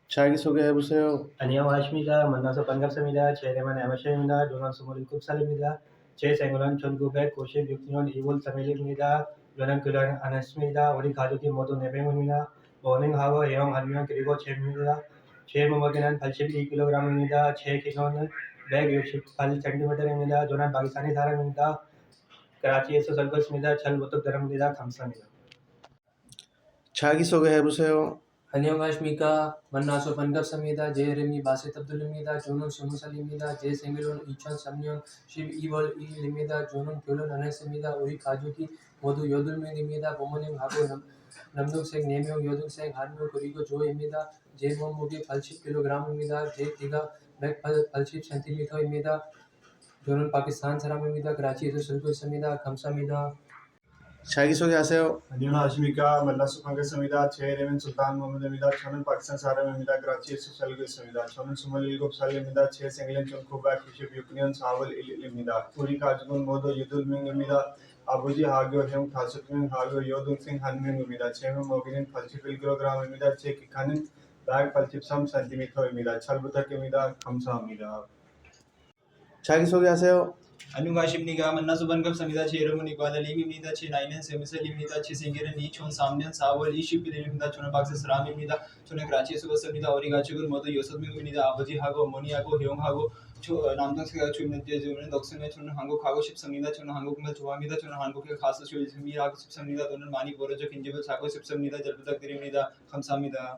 자기소개해보세요. 안녕하십니까. 만나서 반갑습니다. 제 이름은 에머션입니다. 저는 27살입니다. 제 생일은 1996년 2월 3일입니다. 저는 결혼 안 했습니다. 우리 가족이 모두 4명입니다. 모닝하고 형 1명 그리고 제입니다. 제 몸무게는 82kg입니다. 제 키는 168cm입니다. 저는 파키스탄의 사람입니다. 그라치에서 살고 있습니다. 잘 부탁드립니다. 감사합니다. 자기소개해보세요. 안녕하십니까. 만나서 반갑습니다. 제 이름이 바셋 압둘입니다. 저는 20살입니다. 제 생일은 2003년 12월 2일입니다. 저는 결혼 안 했습니다. 우리 가족이 모두 8명입니다. 부모님하고 남동생 4명, 여동생 1명 그리고 저입니다. 제 몸무게 80kg입니다. 제 키가 180cm입니다. 저는 파키스탄 사람입니다. 그라치에서 살고 있습니다. 감사합니다. 자기소개하세요. 안녕하십니까. 만나서 반갑습니다. 제 이름은 술탄 모하mmed입니다. 저는 파키스탄 사람입니다. 그라치에서 살고 있습니다. 저는 27살입니다. 제 생일은 1996년 4월 1일입니다. 우리 가족은 모두 8명입니다. 아버지하고 형 5명하고 여동생 1명입니다. 제 몸무게는 81kg입니다. 제 키는 183cm입니다. 잘 부탁드립니다. 감사합니다. 자기소개하세요. 안녕하십니까. 만나서 반갑습니다. 제 이름은 이과드 알림입니다. 제 나이는 3살입니다. 제 생일은 2003년 4월 21일입니다. 저는 박사 사람입니다. 저는 그라치에서 왔습니다. 우리 가족은 모두 6명입니다. 아버지하고 어머니하고 형하고 남동생하고 있는데 저는 덕선에 저는 한국 가고 싶습니다. 저는 한국말 좋아합니다. 저는 한국에 가서 열심히 하고 싶습니다. 돈을 많이 벌어서 빈집을 사고 싶습니다. 잘 부탁드립니다. 감사합니다.